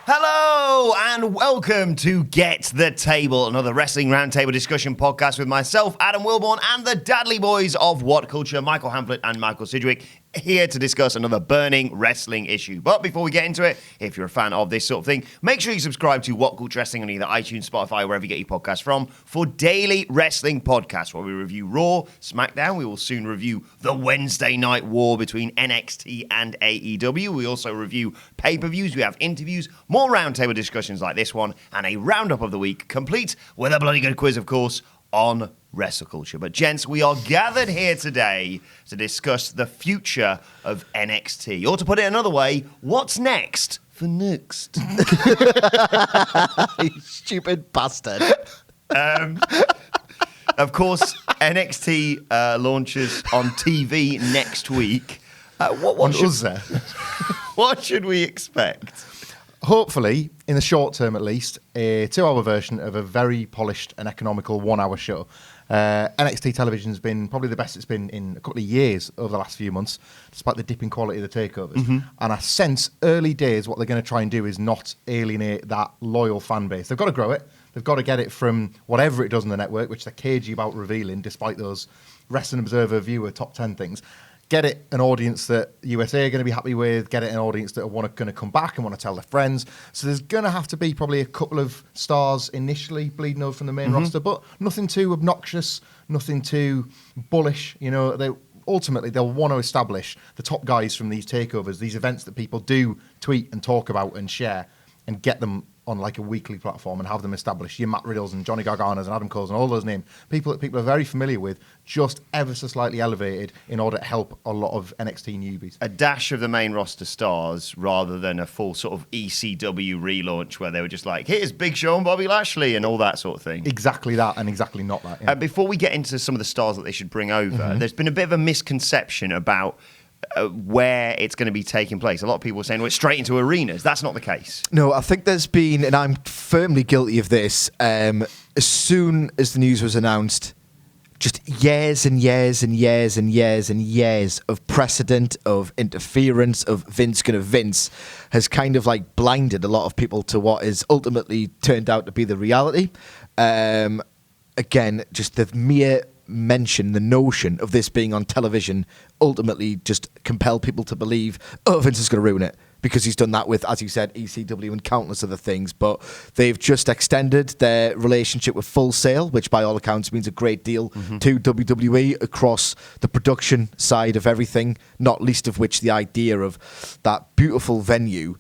Hello and welcome to Get the Table, another wrestling roundtable discussion podcast with myself, Adam Wilbourn, and the Dadley Boyz of WhatCulture, Michael Hamflett and Michael Sidgwick, here to discuss another burning wrestling issue. But before we get into it, if you're a fan of this sort of thing, make sure you subscribe to WhatCulture Wrestling on either iTunes, Spotify, wherever you get your podcasts from, for daily wrestling podcasts where we review Raw, SmackDown. We will soon review the Wednesday night war between NXT and AEW. We also review pay-per-views. We have interviews, more roundtable discussions like this one, and a roundup of the week, complete with a bloody good quiz, of course, on WrestleCulture. But gents, we are gathered here today to discuss the future of NXT. Or to put it another way, what's next for next? You stupid bastard. Of course, NXT launches on TV next week. What should we expect? Hopefully, in the short term at least, a 2-hour version of a very polished and economical 1-hour show. NXT television's been probably the best it's been in a couple of years over the last few months, despite the dipping quality of the takeovers. Mm-hmm. And I sense early days what they're going to try and do is not alienate that loyal fan base. They've got to grow it. They've got to get it from whatever it does on the network, which they're cagey about revealing, despite those Wrestling Observer viewer top 10 things. Get it an audience that USA are going to be happy with, get it an audience that are going to come back and want to tell their friends. So there's going to have to be probably a couple of stars initially bleeding over from the main roster, but nothing too obnoxious, nothing too bullish. You know, ultimately they'll want to establish the top guys from these takeovers, these events that people do tweet and talk about and share, and get them on like a weekly platform and have them established. Your Matt Riddles and Johnny Garganos and Adam Coles and all those names, people that people are very familiar with, just ever so slightly elevated in order to help a lot of NXT newbies. A dash of the main roster stars rather than a full sort of ECW relaunch where they were just like, here's Big Show and Bobby Lashley and all that sort of thing. Exactly that and exactly not that. Yeah. Before we get into some of the stars that they should bring over, there's been a bit of a misconception about where it's going to be taking place. A lot of people are saying, well, it's straight into arenas. That's not the case. No, I think there's been, and I'm firmly guilty of this, as soon as the news was announced, just years and years and years and years and years of precedent, of interference, of Vince going to Vince, has kind of like blinded a lot of people to what is ultimately turned out to be the reality. Again, just the mere mention, the notion of this being on television ultimately just compelled people to believe, oh, Vince is going to ruin it, because he's done that with, as you said, ECW and countless other things. But they've just extended their relationship with Full Sail, which by all accounts means a great deal to WWE across the production side of everything, not least of which the idea of that beautiful venue,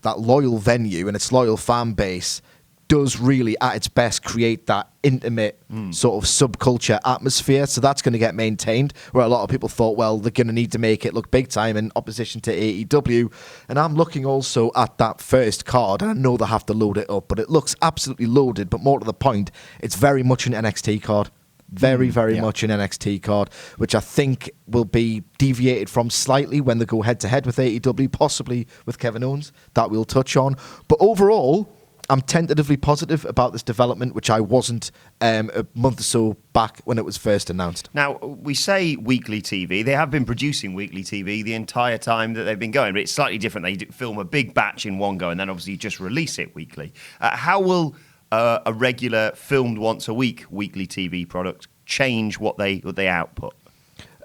that loyal venue and its loyal fan base does really at its best create that intimate sort of subculture atmosphere. So that's going to get maintained, where a lot of people thought, well, they're going to need to make it look big time in opposition to AEW. And I'm looking also at that first card, and I know they have to load it up, but it looks absolutely loaded. But more to the point, it's very much an NXT card. Very much an NXT card, which I think will be deviated from slightly when they go head-to-head with AEW, possibly with Kevin Owens. That we'll touch on. But overall, I'm tentatively positive about this development, which I wasn't a month or so back when it was first announced. Now, we say weekly TV. They have been producing weekly TV the entire time that they've been going, but it's slightly different. They film a big batch in one go and then obviously just release it weekly. How will a regular filmed once a week weekly TV product change what they output?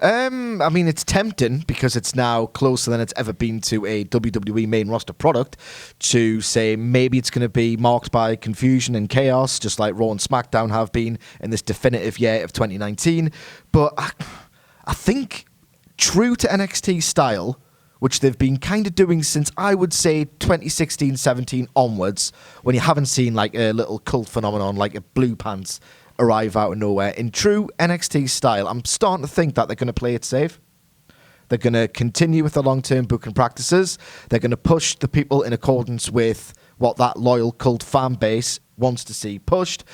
I mean, it's tempting because it's now closer than it's ever been to a WWE main roster product to say maybe it's going to be marked by confusion and chaos, just like Raw and SmackDown have been in this definitive year of 2019. But I think true to NXT style, which they've been kind of doing since, I would say, 2016-17 onwards, when you haven't seen like a little cult phenomenon like a Blue Pants arrive out of nowhere. In true NXT style, I'm starting to think that they're going to play it safe. They're going to continue with the long-term booking practices. They're going to push the people in accordance with what that loyal cult fan base wants to see pushed.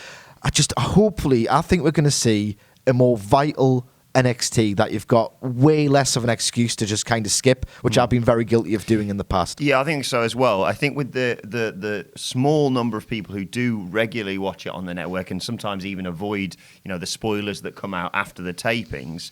I think we're going to see a more vital NXT that you've got way less of an excuse to just kind of skip, which I've been very guilty of doing in the past. Yeah, I think so as well. I think with the small number of people who do regularly watch it on the network and sometimes even avoid, the spoilers that come out after the tapings,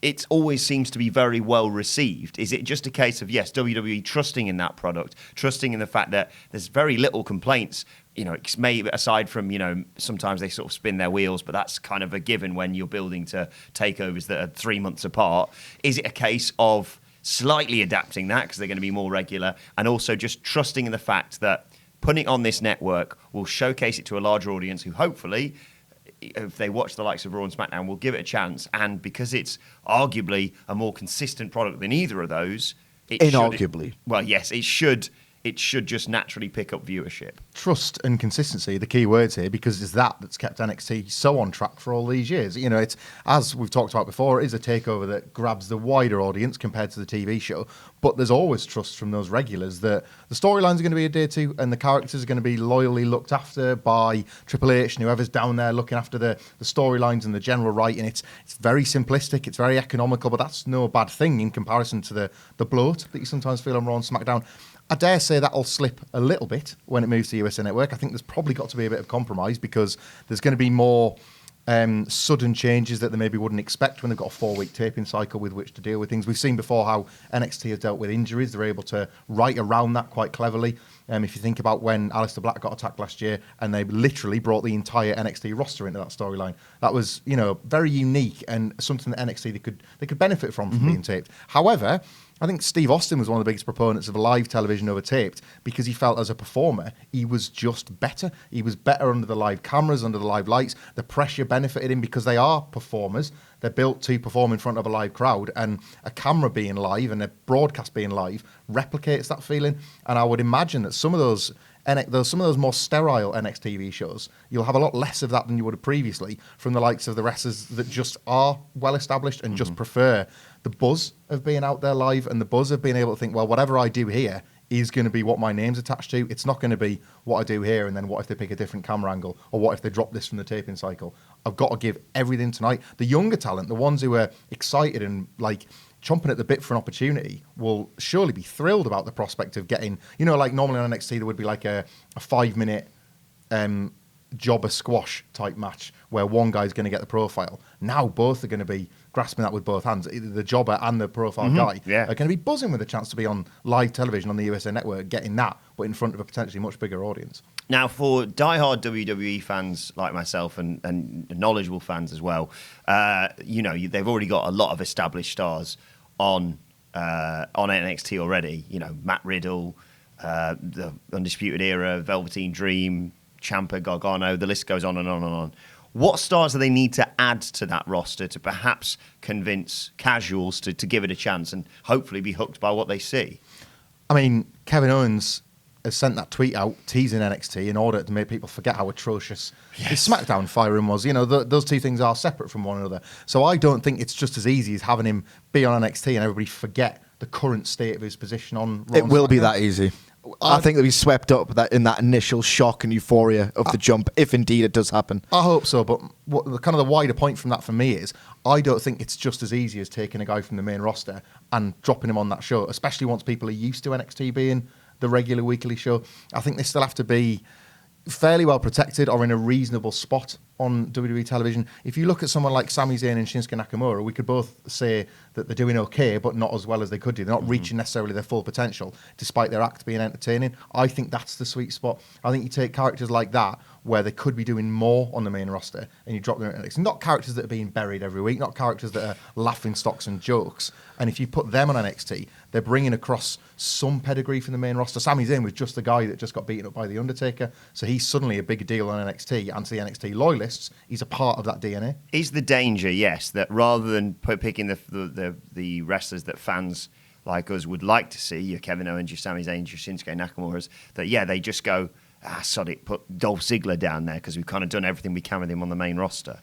it always seems to be very well received. Is it just a case of, yes, WWE trusting in that product, trusting in the fact that there's very little complaints, it's maybe aside from, sometimes they sort of spin their wheels, but that's kind of a given when you're building to takeovers that are 3 months apart. Is it a case of slightly adapting that because they're going to be more regular, and also just trusting in the fact that putting it on this network will showcase it to a larger audience who hopefully, if they watch the likes of Raw and SmackDown, will give it a chance. And because it's arguably a more consistent product than either of those, it should just naturally pick up viewership. Trust and consistency are the key words here, because it's that's kept NXT so on track for all these years. It's, as we've talked about before, it is a takeover that grabs the wider audience compared to the TV show, but there's always trust from those regulars that the storylines are going to be adhered to and the characters are going to be loyally looked after by Triple H and whoever's down there looking after the storylines and the general writing. It's very simplistic, it's very economical, but that's no bad thing in comparison to the bloat that you sometimes feel on Raw and SmackDown. I dare say that'll slip a little bit when it moves to USA Network. I think there's probably got to be a bit of compromise because there's going to be more sudden changes that they maybe wouldn't expect when they've got a 4-week taping cycle with which to deal with things. We've seen before how NXT has dealt with injuries. They're able to write around that quite cleverly. If you think about when Aleister Black got attacked last year and they literally brought the entire NXT roster into that storyline. That was, very unique and something that NXT they could benefit from being taped. However, I think Steve Austin was one of the biggest proponents of live television over taped because he felt as a performer, he was just better. He was better under the live cameras, under the live lights. The pressure benefited him because they are performers. They're built to perform in front of a live crowd, and a camera being live and a broadcast being live replicates that feeling. And I would imagine that some of those more sterile NXT TV shows, you'll have a lot less of that than you would have previously from the likes of the wrestlers that just are well established and just prefer the buzz of being out there live and the buzz of being able to think, well, whatever I do here is going to be what my name's attached to. It's not going to be what I do here and then what if they pick a different camera angle or what if they drop this from the taping cycle. I've got to give everything tonight. The younger talent, the ones who are excited and chomping at the bit for an opportunity, will surely be thrilled about the prospect of getting, like normally on NXT there would be like a 5-minute jobber squash type match where one guy's going to get the profile. Now both are going to be grasping that with both hands. Either the jobber and the profile guy are going to be buzzing with a chance to be on live television on the USA Network, getting that, but in front of a potentially much bigger audience. Now, for diehard WWE fans like myself and knowledgeable fans as well, they've already got a lot of established stars on NXT already. Matt Riddle, the Undisputed Era, Velveteen Dream, Ciampa, Gargano, the list goes on and on and on. What stars do they need to add to that roster to perhaps convince casuals to give it a chance and hopefully be hooked by what they see? I mean, Kevin Owens has sent that tweet out teasing NXT in order to make people forget how atrocious his SmackDown firing was. Those two things are separate from one another. So I don't think it's just as easy as having him be on NXT and everybody forget the current state of his position on Raw. It will be that easy. I think they'll be swept up in that initial shock and euphoria of the jump, if indeed it does happen. I hope so, but the wider point from that for me is I don't think it's just as easy as taking a guy from the main roster and dropping him on that show, especially once people are used to NXT being the regular weekly show. I think they still have to be fairly well protected or in a reasonable spot on WWE television. If you look at someone like Sami Zayn and Shinsuke Nakamura, we could both say that they're doing okay, but not as well as they could do. They're not reaching necessarily their full potential, despite their act being entertaining. I think that's the sweet spot. I think you take characters like that, where they could be doing more on the main roster, and you drop them in. It's not characters that are being buried every week, not characters that are laughing stocks and jokes. And if you put them on NXT, they're bringing across some pedigree from the main roster. Sami Zayn was just the guy that just got beaten up by The Undertaker, so he's suddenly a big deal on NXT, and to the NXT loyalists, he's a part of that DNA. Is the danger, yes, that rather than picking the wrestlers that fans like us would like to see, your Kevin Owens, your Sami Zayn, your Shinsuke Nakamura's, that, they just go, sod it, put Dolph Ziggler down there because we've kind of done everything we can with him on the main roster?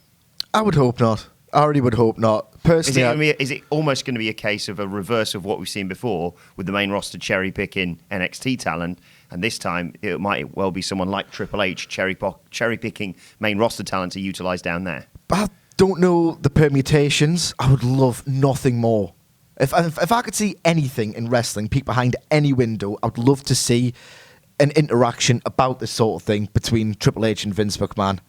I would hope not. I really would hope not. Personally, is it almost going to be a case of a reverse of what we've seen before with the main roster cherry-picking NXT talent, and this time it might well be someone like Triple H cherry-picking main roster talent to utilise down there? I don't know the permutations. I would love nothing more. If I could see anything in wrestling, peek behind any window, I would love to see an interaction about this sort of thing between Triple H and Vince McMahon.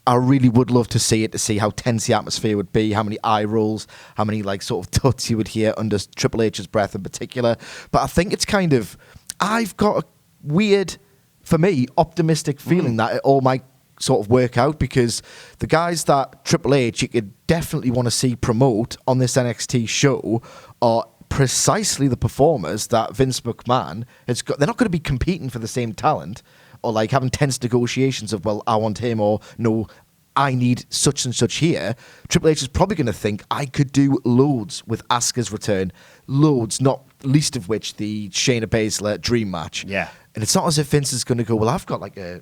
I really would love to see it, to see how tense the atmosphere would be, how many eye rolls, how many like sort of tuts you would hear under Triple H's breath in particular. But I think it's kind of, I've got a weird, for me, optimistic feeling that it all might sort of work out, because the guys that Triple H you could definitely want to see promote on this NXT show are precisely the performers that Vince McMahon has got. They're not going to be competing for the same talent or like having tense negotiations of, well, I want him, or no, I need such and such here. Triple H is probably going to think, I could do loads with Asuka's return. Loads, not least of which the Shayna Baszler dream match. Yeah. And it's not as if Vince is going to go, well, I've got a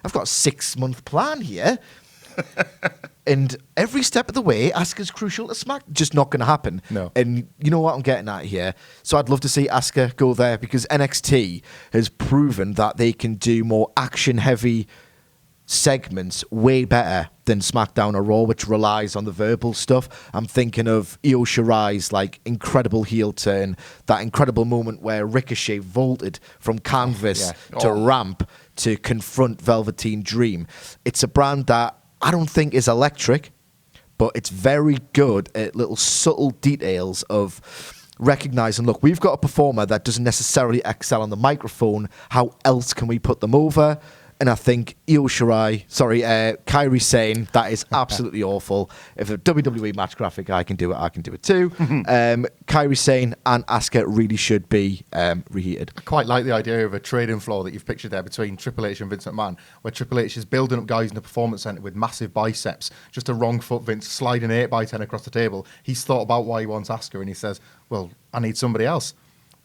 6-month plan here. And every step of the way, Asuka's crucial to Smack. Just not going to happen. No. And you know what I'm getting at here? So I'd love to see Asuka go there, because NXT has proven that they can do more action-heavy segments way better than SmackDown or Raw, which relies on the verbal stuff. I'm thinking of Io Shirai's like incredible heel turn, that incredible moment where Ricochet vaulted from canvas to ramp to confront Velveteen Dream. It's a brand that I don't think is electric, but it's very good at little subtle details of recognizing, look, we've got a performer that doesn't necessarily excel on the microphone. How else can we put them over? And I think Kairi Sane, that is absolutely awful. If a WWE match graphic, I can do it too. Kairi Sane and Asuka really should be reheated. I quite like the idea of a trading floor that you've pictured there between Triple H and Vince McMahon, where Triple H is building up guys in a performance centre with massive biceps, just a wrong foot Vince sliding 8x10 across the table. He's thought about why he wants Asuka, and he says, well, I need somebody else.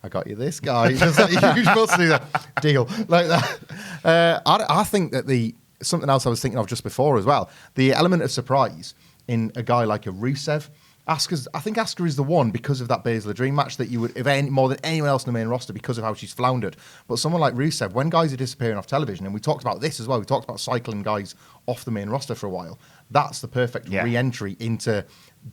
I got you this guy. Just like huge muscle deal like that. I think that something else I was thinking of just before as well, the element of surprise in a guy like a Rusev. I think Asuka is the one because of that Baszler Dream match that you would, more than anyone else in the main roster, because of how she's floundered. But someone like Rusev, when guys are disappearing off television, and we talked about this as well, we talked about cycling guys off the main roster for a while. That's the perfect re-entry into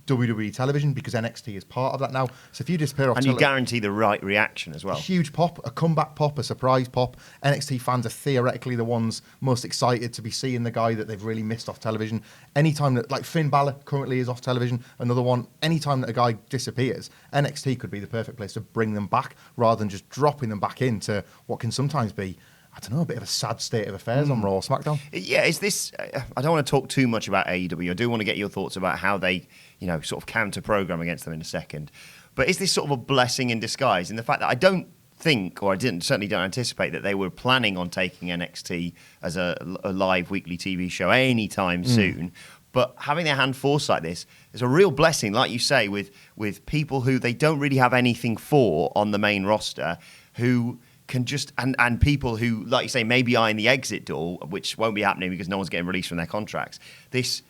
WWE television, because NXT is part of that now. So if you disappear off and you guarantee the right reaction as well. A huge pop, a comeback pop, a surprise pop. NXT fans are theoretically the ones most excited to be seeing the guy that they've really missed off television. Anytime that, like Finn Balor currently is off television, another one, anytime that a guy disappears, NXT could be the perfect place to bring them back, rather than just dropping them back into what can sometimes be, I don't know, a bit of a sad state of affairs on Raw or SmackDown. Yeah, is this... I don't want to talk too much about AEW. I do want to get your thoughts about how they, sort of counter-program against them in a second. But is this sort of a blessing in disguise in the fact that I don't think, or certainly don't anticipate, that they were planning on taking NXT as a live weekly TV show anytime soon. But having their hand forced like this is a real blessing, like you say, with people who they don't really have anything for on the main roster, who... can just and people who, like you say, maybe eyeing the exit door, which won't be happening because no one's getting released from their contracts. This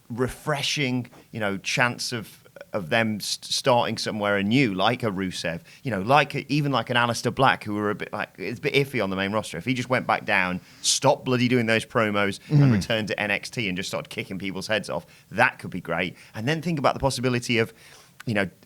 refreshing, chance of them starting somewhere anew, like a Rusev, even like an Aleister Black, who were it's a bit iffy on the main roster. If he just went back down, stopped bloody doing those promos, and returned to NXT and just started kicking people's heads off, that could be great. And then think about the possibility of,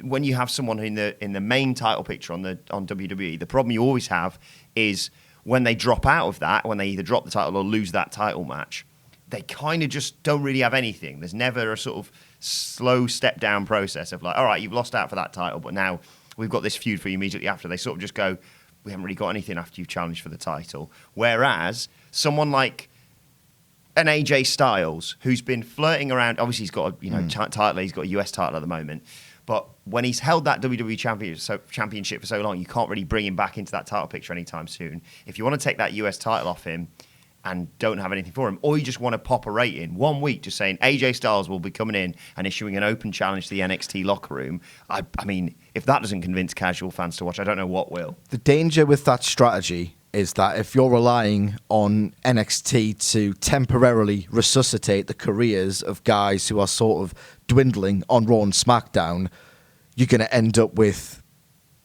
when you have someone in the main title picture on WWE, the problem you always have is when they drop out of that, when they either drop the title or lose that title match, they kind of just don't really have anything. There's never a sort of slow step down process of like, all right, you've lost out for that title, but now we've got this feud for you immediately after. They sort of just go, we haven't really got anything after you've challenged for the title. Whereas someone like an AJ Styles, who's been flirting around, obviously he's got a title, he's got a US title at the moment, but when he's held that WWE championship for so long, you can't really bring him back into that title picture anytime soon. If you want to take that US title off him and don't have anything for him, or you just want to pop a rating 1 week just saying AJ Styles will be coming in and issuing an open challenge to the NXT locker room, I mean, if that doesn't convince casual fans to watch, I don't know what will. The danger with that strategy is that if you're relying on NXT to temporarily resuscitate the careers of guys who are sort of dwindling on Raw and SmackDown, you're going to end up with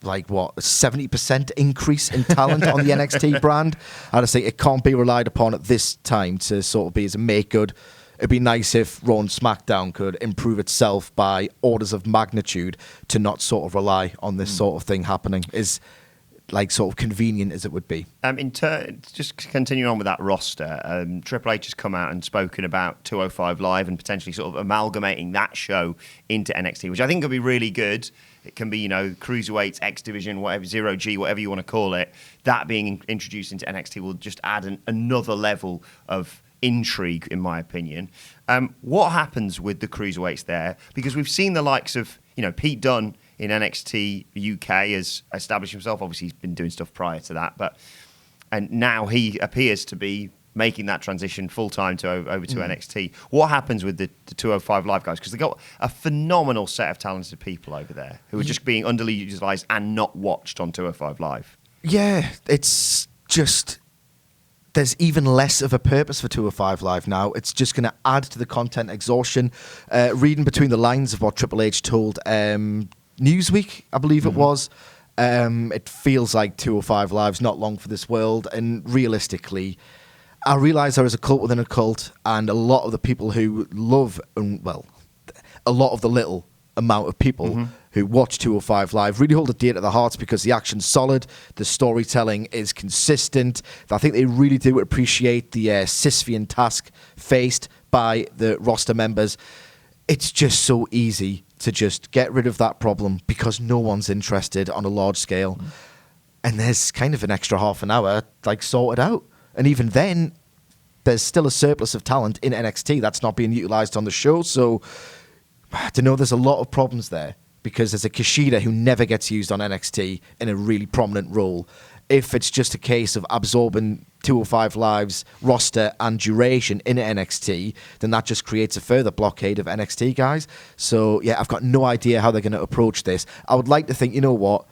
a 70% increase in talent on the NXT brand. I just think it can't be relied upon at this time to sort of be as a make good. It'd be nice if Raw and SmackDown could improve itself by orders of magnitude to not sort of rely on this sort of thing happening. like sort of convenient as it would be. Just continuing on with that roster, Triple H has come out and spoken about 205 Live and potentially sort of amalgamating that show into NXT, which I think could be really good. It can be, Cruiserweights, X Division, whatever, Zero G, whatever you want to call it. That being introduced into NXT will just add another level of intrigue, in my opinion. What happens with the Cruiserweights there? Because we've seen the likes of, Pete Dunne in NXT UK has established himself. Obviously, he's been doing stuff prior to that, and now he appears to be making that transition full-time over to NXT. What happens with the 205 Live guys? Because they've got a phenomenal set of talented people over there who are just being underutilized and not watched on 205 Live. Yeah, it's just... There's even less of a purpose for 205 Live now. It's just going to add to the content exhaustion. Reading between the lines of what Triple H told Newsweek, I believe it was, it feels like 205 Live's not long for this world. And realistically, I realise there is a cult within a cult, and a lot of the people who love, a lot of the little amount of people who watch 205 Live really hold it dear to their hearts because the action's solid, the storytelling is consistent. I think they really do appreciate the Sisyphean task faced by the roster members. It's just so easy to just get rid of that problem because no one's interested on a large scale. And there's kind of an extra half an hour sorted out. And even then, there's still a surplus of talent in NXT that's not being utilised on the show. So, I don't know, there's a lot of problems there because there's a Kushida who never gets used on NXT in a really prominent role. If it's just a case of absorbing 205 Live's roster and duration in NXT, then that just creates a further blockade of NXT guys. So, yeah, I've got no idea how they're going to approach this. I would like to think, you know what?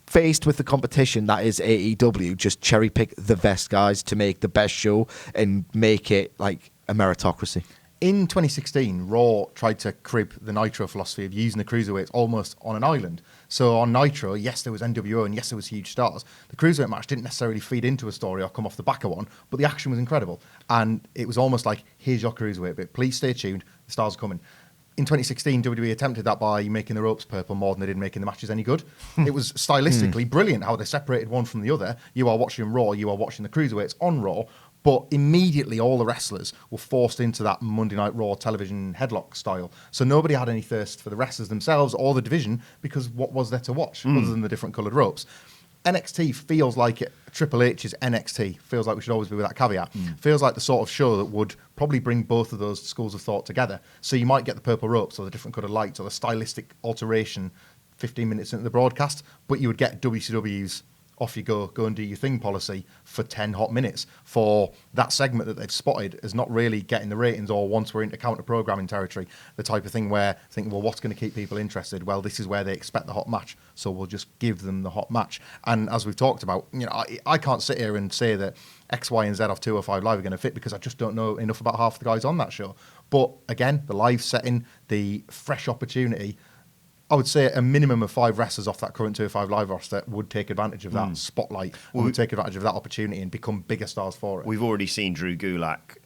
Faced with the competition that is AEW, just cherry pick the best guys to make the best show and make it like a meritocracy. In 2016, Raw tried to crib the Nitro philosophy of using the Cruiserweights almost on an island. So on Nitro, yes, there was NWO and yes, there was huge stars. The Cruiserweight match didn't necessarily feed into a story or come off the back of one, but the action was incredible. And it was almost like, here's your Cruiserweight bit. Please stay tuned. The stars are coming. In 2016, WWE attempted that by making the ropes purple more than they did making the matches any good. It was stylistically brilliant how they separated one from the other. You are watching Raw, you are watching the Cruiserweights on Raw, but immediately all the wrestlers were forced into that Monday Night Raw television headlock style. So nobody had any thirst for the wrestlers themselves or the division because what was there to watch other than the different coloured ropes? NXT feels like Triple H's NXT. Feels like we should always be with that caveat. Feels like the sort of show that would probably bring both of those schools of thought together. So you might get the purple ropes or the different coloured lights or the stylistic alteration 15 minutes into the broadcast, but you would get WCW's off you go and do your thing policy for 10 hot minutes for that segment that they've spotted as not really getting the ratings, or once we're into counter-programming territory, the type of thing where think, well, what's going to keep people interested? Well, this is where they expect the hot match, so we'll just give them the hot match. And as we've talked about, I can't sit here and say that X, Y, and Z off 205 Live are going to fit because I just don't know enough about half the guys on that show. But again, the live setting, the fresh opportunity, I would say a minimum of 5 wrestlers off that current 205 Live roster would take advantage of that spotlight, would take advantage of that opportunity and become bigger stars for it. We've already seen Drew Gulak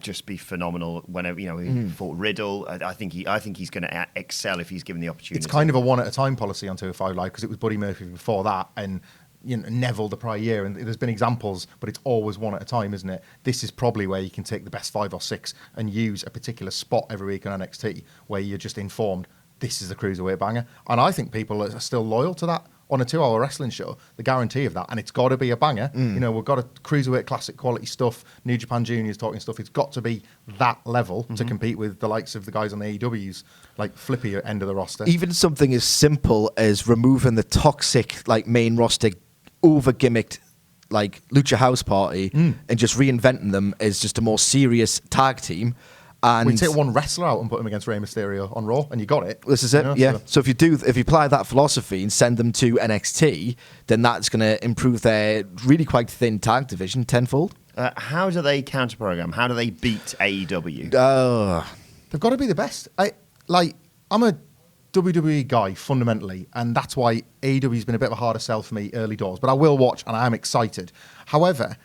just be phenomenal whenever he fought Riddle. I think he's going to excel if he's given the opportunity. It's kind of a one at a time policy on 205 Live because it was Buddy Murphy before that and Neville the prior year, and there's been examples, but it's always one at a time, isn't it? This is probably where you can take the best 5 or 6 and use a particular spot every week on NXT where you're just informed this is the Cruiserweight banger. And I think people are still loyal to that on a 2-hour wrestling show, the guarantee of that. And it's got to be a banger. We've got a Cruiserweight classic quality stuff, New Japan Juniors talking stuff. It's got to be that level to compete with the likes of the guys on the AEW's flippier end of the roster. Even something as simple as removing the toxic main roster over gimmicked Lucha House Party and just reinventing them as just a more serious tag team. And we take one wrestler out and put him against Rey Mysterio on Raw, and you got it. This is it, yeah. So if you apply that philosophy and send them to NXT, then that's going to improve their really quite thin tag division tenfold. How do they counter-program? How do they beat AEW? They've got to be the best. I'm a WWE guy fundamentally, and that's why AEW's been a bit of a harder sell for me early doors. But I will watch, and I am excited. However,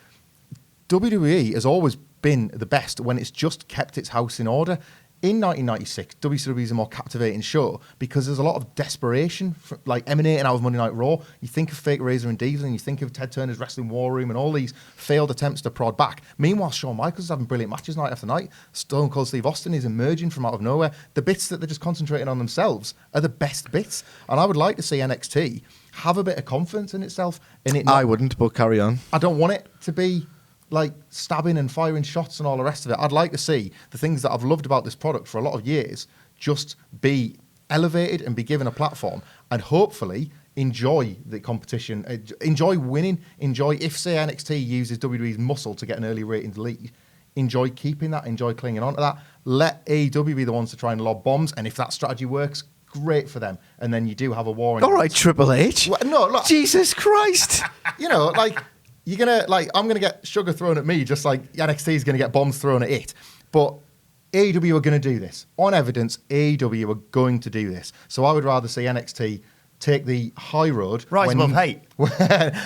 WWE has always been the best when it's just kept its house in order. in 1996, WCW is a more captivating show because there's a lot of desperation, like emanating out of Monday Night Raw. You think of fake Razor and Diesel, and you think of Ted Turner's Wrestling War Room and all these failed attempts to prod back. Meanwhile, Shawn Michaels is having brilliant matches night after night. Stone Cold Steve Austin is emerging from out of nowhere. The bits that they're just concentrating on themselves are the best bits. And I would like to see NXT have a bit of confidence in itself. I wouldn't, but carry on. I don't want it to be like stabbing and firing shots and all the rest of it. I'd like to see the things that I've loved about this product for a lot of years just be elevated and be given a platform, and hopefully enjoy the competition, enjoy winning, enjoy, if say NXT uses WWE's muscle to get an early ratings lead, enjoy keeping that, enjoy clinging on to that. Let AEW be the ones to try and lob bombs, and if that strategy works, great for them. And then you do have a war. All right, Triple H. Well, no, look, Jesus Christ. you know, like, you're going to, like, I'm going to get sugar thrown at me just like NXT is going to get bombs thrown at it. But AEW are going to do this. On evidence, AEW are going to do this. So I would rather see NXT take the high road. Rise above hate.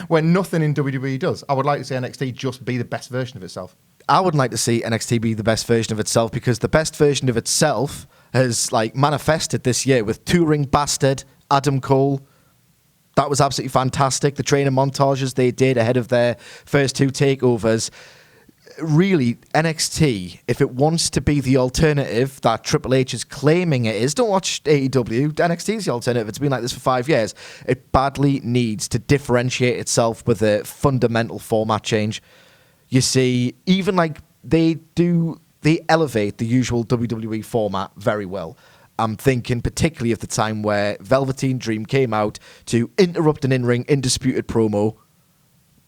When nothing in WWE does. I would like to see NXT just be the best version of itself. I would like to see NXT be the best version of itself, because the best version of itself has like manifested this year with touring bastard Adam Cole. That was absolutely fantastic. The training montages they did ahead of their first two takeovers. Really, NXT, if it wants to be the alternative that Triple H is claiming it is, don't watch AEW. NXT is the alternative. It's been like this for 5 years. It badly needs to differentiate itself with a fundamental format change. You see, even like they elevate the usual WWE format very well. I'm thinking particularly of the time where Velveteen Dream came out to interrupt an in-ring indisputed promo.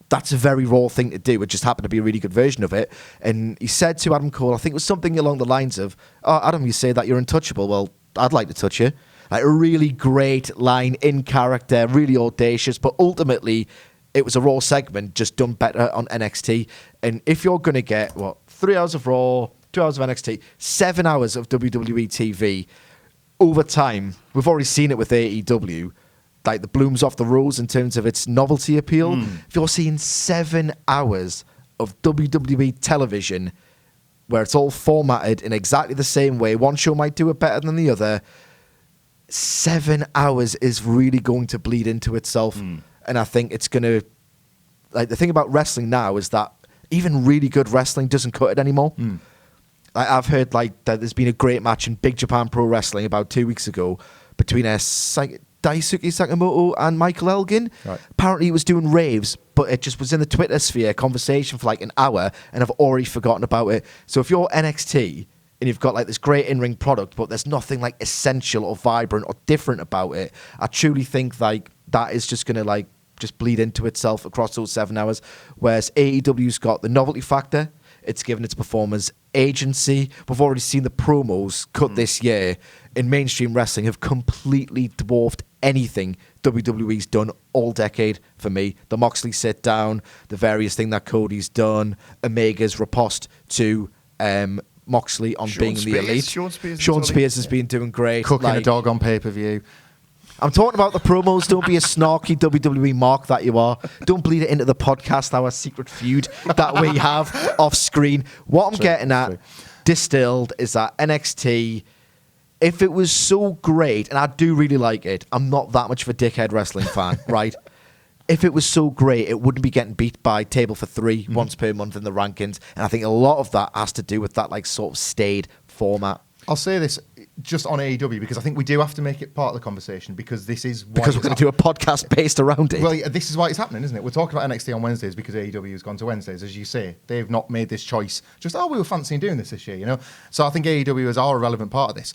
That's a very raw thing to do. It just happened to be a really good version of it. And he said to Adam Cole, I think it was something along the lines of, "Oh, Adam, you say that you're untouchable. Well, I'd like to touch you." Like a really great line in character, really audacious, but ultimately it was a Raw segment just done better on NXT. And if you're going to get, 3 hours of Raw, 2 hours of NXT, 7 hours of WWE TV, over time, we've already seen it with AEW, like the blooms off the rose in terms of its novelty appeal. If you're seeing 7 hours of WWE television where it's all formatted in exactly the same way, one show might do it better than the other, 7 hours is really going to bleed into itself. And I think it's going to, like, the thing about wrestling now is that even really good wrestling doesn't cut it anymore. I've heard like that there's been a great match in Big Japan Pro Wrestling about 2 weeks ago between Daisuke Sakamoto and Michael Elgin. Right. Apparently he was doing raves, but it just was in the Twitter sphere conversation for like an hour, and I've already forgotten about it. So if you're NXT and you've got like this great in-ring product, but there's nothing like essential or vibrant or different about it, I truly think like that is just going to like just bleed into itself across those 7 hours. Whereas AEW's got the novelty factor. It's given its performers agency. We've already seen the promos cut this year in mainstream wrestling have completely dwarfed anything WWE's done all decade for me. The Moxley sit down, the various thing that Cody's done, Omega's riposte to Moxley on being in the Elite. Sean Spears has been doing great. Cooking a dog on pay-per-view. I'm talking about the promos. Don't be a snarky WWE mark that you are. Don't bleed it into the podcast, our secret feud that we have off screen. What I'm getting at, distilled, is that NXT, if it was so great, and I do really like it, I'm not that much of a dickhead wrestling fan, right? If it was so great, it wouldn't be getting beat by Table for Three once per month in the rankings. And I think a lot of that has to do with that like sort of staid format. I'll say this just on AEW because I think we do have to make it part of the conversation because this is why because we're going to do a podcast based around it. Well, yeah, this is why it's happening, isn't it? We're talking about NXT on Wednesdays because AEW has gone to Wednesdays, as you say. They've not made this choice. Just we were fancying doing this year, you know. So I think AEW is our relevant part of this.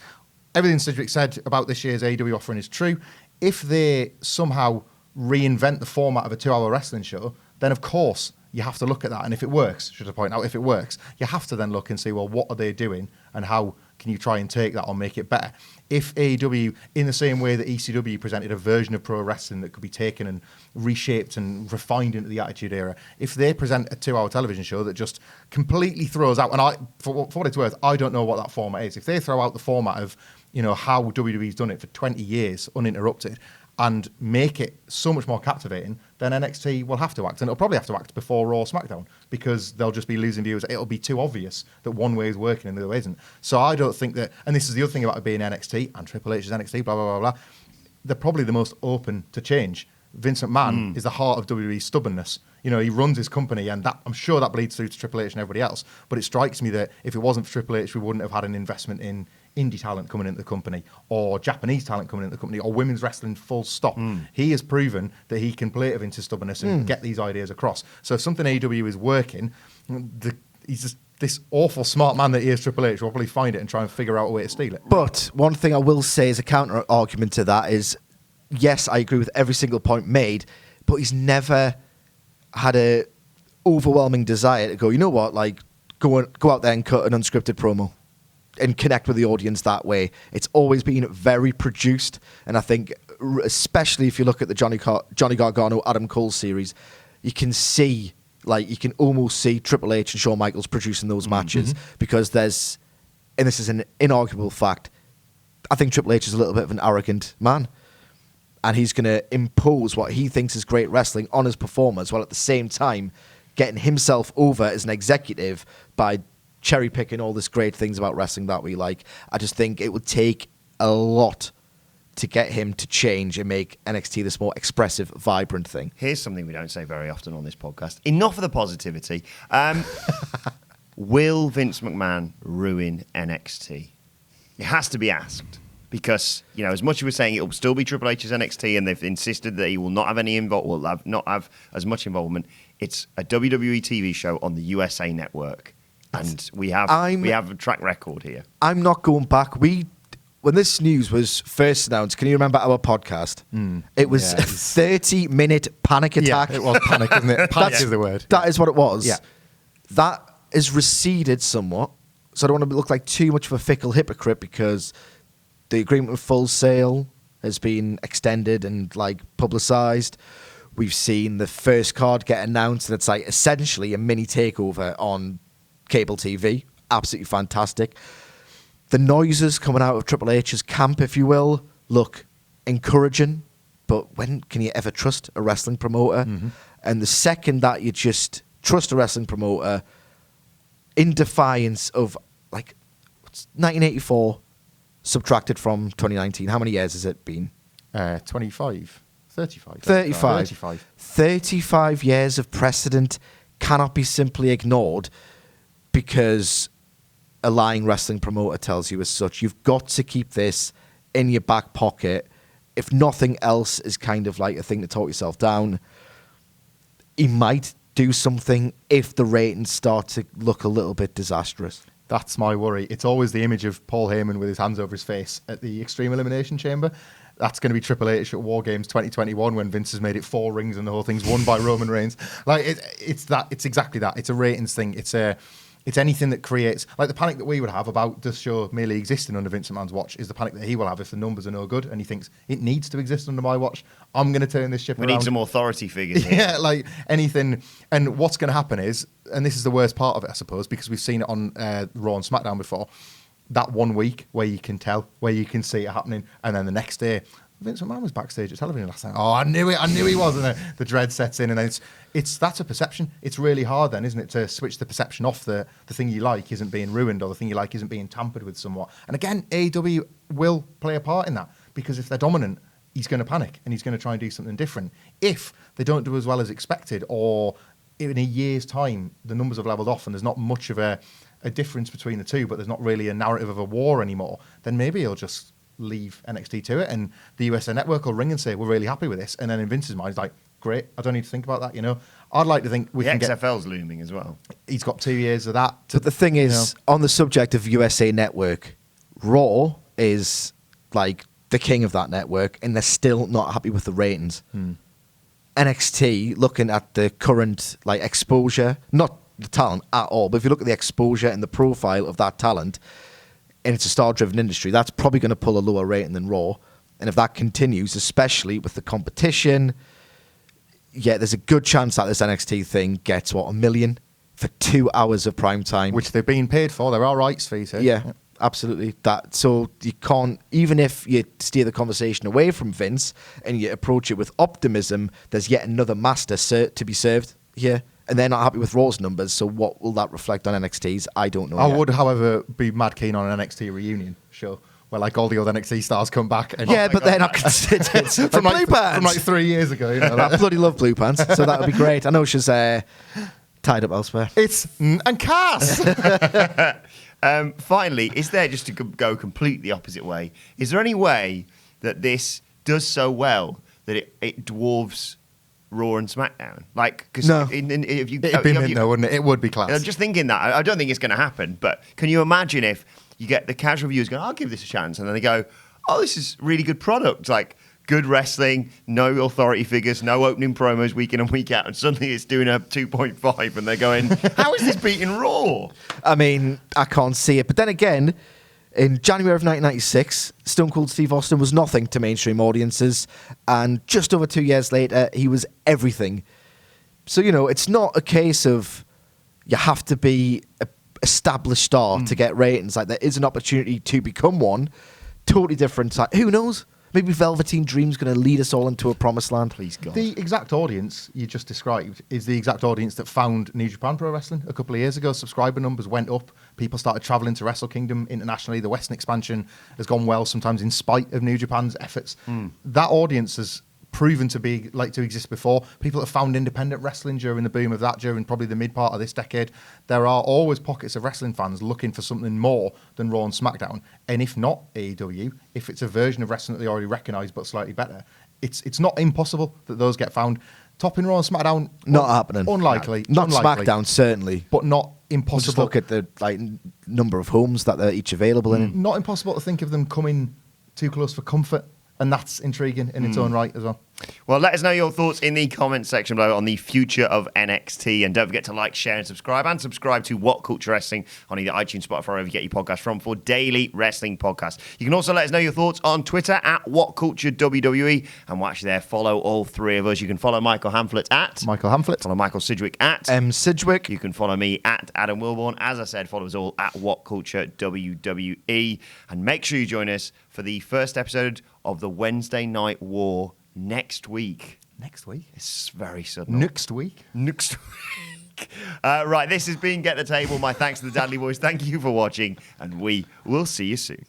Everything Cedric said about this year's AEW offering is true. If they somehow reinvent the format of a 2-hour wrestling show, then of course you have to look at that. And if it works, should I point out, if it works, you have to then look and see, well, what are they doing and how can you try and take that or make it better? If AEW, in the same way that ECW presented a version of pro wrestling that could be taken and reshaped and refined into the Attitude Era, if they present a 2-hour television show that just completely throws out, and for what it's worth, I don't know what that format is. If they throw out the format of, you know, how WWE's done it for 20 years uninterrupted, and make it so much more captivating, then NXT will have to act. And it'll probably have to act before Raw or SmackDown because they'll just be losing viewers. It'll be too obvious that one way is working and the other way isn't. So I don't think that, and this is the other thing about it being NXT and Triple H's NXT, blah, blah, blah, blah. They're probably the most open to change. Vince McMahon is the heart of WWE's stubbornness. You know, he runs his company, and that I'm sure that bleeds through to Triple H and everybody else. But it strikes me that if it wasn't for Triple H, we wouldn't have had an investment in indie talent coming into the company, or Japanese talent coming into the company, or women's wrestling full stop. He has proven that he can play to Vince's stubbornness and get these ideas across. So if something AEW is working, he's just this awful smart man that he is, Triple H, will probably find it and try and figure out a way to steal it. But one thing I will say as a counter argument to that is, yes, I agree with every single point made, but he's never had a overwhelming desire to go, you know what, like, go out there and cut an unscripted promo and connect with the audience that way. It's always been very produced, and I think, especially if you look at the Johnny Gargano, Adam Cole series, you can see, like, you can almost see Triple H and Shawn Michaels producing those matches because there's, and this is an inarguable fact, I think Triple H is a little bit of an arrogant man. And he's going to impose what he thinks is great wrestling on his performers while at the same time getting himself over as an executive by cherry picking all this great things about wrestling that we like. I just think it would take a lot to get him to change and make NXT this more expressive, vibrant thing. Here's something we don't say very often on this podcast. Enough of the positivity. Will Vince McMahon ruin NXT? It has to be asked. Because, you know, as much as we're saying it will still be Triple H's NXT, and they've insisted that he will not have any not have as much involvement, it's a WWE TV show on the USA Network, and we have a track record here. I'm not going back. When this news was first announced, can you remember our podcast? It was a 30-minute panic attack. Yeah, it was panic, isn't it? Panic is the word. That is what it was. Yeah. That has receded somewhat, so I don't want to look like too much of a fickle hypocrite because the agreement with Full Sail has been extended and like publicised. We've seen the first card get announced, and it's like essentially a mini takeover on cable TV. Absolutely fantastic. The noises coming out of Triple H's camp, if you will, look encouraging. But when can you ever trust a wrestling promoter? And the second that you just trust a wrestling promoter in defiance of, like, 1984 subtracted from 2019. How many years has it been? 35. 35 years of precedent cannot be simply ignored because a lying wrestling promoter tells you as such. You've got to keep this in your back pocket. If nothing else is kind of like a thing to talk yourself down, he might do something if the ratings start to look a little bit disastrous. That's my worry. It's always the image of Paul Heyman with his hands over his face at the Extreme Elimination Chamber. That's going to be Triple H at War Games 2021 when Vince has made it 4 rings and the whole thing's won by Roman Reigns. Like it's exactly that. It's a ratings thing. It's anything that creates, like the panic that we would have about this show merely existing under Vince McMahon's watch is the panic that he will have if the numbers are no good and he thinks it needs to exist under my watch. I'm going to turn this ship around. We need some authority figures here. Yeah, like anything. And what's going to happen is, and this is the worst part of it, I suppose, because we've seen it on Raw and SmackDown before, that 1 week where you can tell, where you can see it happening, and then the next day, Vince McMahon was backstage at television last night. Oh, I knew he was. And the dread sets in, and then that's a perception. It's really hard then, isn't it, to switch the perception off the thing you like isn't being ruined or the thing you like isn't being tampered with somewhat. And again, AEW will play a part in that because if they're dominant, he's going to panic and he's going to try and do something different. If they don't do as well as expected, or in a year's time the numbers have leveled off and there's not much of a difference between the two, but there's not really a narrative of a war anymore, then maybe he'll just leave NXT to it, and the USA Network will ring and say we're really happy with this, and then in Vince's mind he's like, great, I don't need to think about that, you know. I'd like to think we can XFL's looming as well. He's got 2 years of that. But the thing is, on the subject of USA Network, Raw is like the king of that network, and they're still not happy with the ratings. NXT, looking at the current like exposure, not the talent at all, but if you look at the exposure and the profile of that talent, and it's a star-driven industry, that's probably going to pull a lower rating than Raw. And if that continues, especially with the competition, yeah, there's a good chance that this NXT thing gets, $1 million for 2 hours of prime time. Which they're being paid for. There are rights fees here. Yeah. absolutely. So you can't, even if you steer the conversation away from Vince and you approach it with optimism, there's yet another master to be served here. And they're not happy with Raw's numbers, so what will that reflect on NXT's? I don't know. I would, however, be mad keen on an NXT reunion show where like all the old NXT stars come back. And they're not considered. from Blue Pants. From like 3 years ago. You know, I bloody love Blue Pants, so that would be great. I know she's tied up elsewhere. It's and Cass. Finally, is there, just to go completely opposite way, is there any way that this does so well that it dwarfs Raw and SmackDown? Like, because no. If you, It'd be mint though, wouldn't it? It would be class. I'm just thinking that. I don't think it's going to happen, but can you imagine if you get the casual viewers going, I'll give this a chance, and then they go, oh, this is really good product, like good wrestling, no authority figures, no opening promos week in and week out, and suddenly it's doing a 2.5, and they're going, how is this beating Raw? I mean, I can't see it. But then again, in January of 1996, Stone Cold Steve Austin was nothing to mainstream audiences, and just over 2 years later, he was everything. So, it's not a case of you have to be an established star to get ratings. Like, there is an opportunity to become one. Totally different. Who knows? Maybe Velveteen Dream's going to lead us all into a promised land. Please, God. The exact audience you just described is the exact audience that found New Japan Pro Wrestling a couple of years ago. Subscriber numbers went up. People started travelling to Wrestle Kingdom internationally. The Western expansion has gone well, sometimes in spite of New Japan's efforts. That audience has proven to be to exist before. People have found independent wrestling during the boom of that, during probably the mid part of this decade. There are always pockets of wrestling fans looking for something more than Raw and SmackDown. And if not AEW, if it's a version of wrestling that they already recognise but slightly better, it's not impossible that those get found. Topping Raw and SmackDown, not happening. Unlikely. Not unlikely, SmackDown, certainly. but not impossible. Just look at the number of homes that they're each available in. Not impossible to think of them coming too close for comfort. And that's intriguing in its own right as well. Well, let us know your thoughts in the comments section below on the future of NXT. And don't forget to like, share, and subscribe. And subscribe to What Culture Wrestling on either iTunes, Spotify, or wherever you get your podcast from for daily wrestling podcasts. You can also let us know your thoughts on Twitter at WhatCultureWWE. And watch there, follow all three of us. You can follow Michael Hamflett at Michael Hamflett. Follow Michael Sidgwick at Sidgwick. You can follow me at Adam Wilbourn. As I said, follow us all at WhatCultureWWE. And make sure you join us for the first episode of the Wednesday Night War next week. Next week? It's very sudden. Next week? Next week. Right, this has been Get the Table. My thanks to the Dadley Boyz. Thank you for watching, and we will see you soon.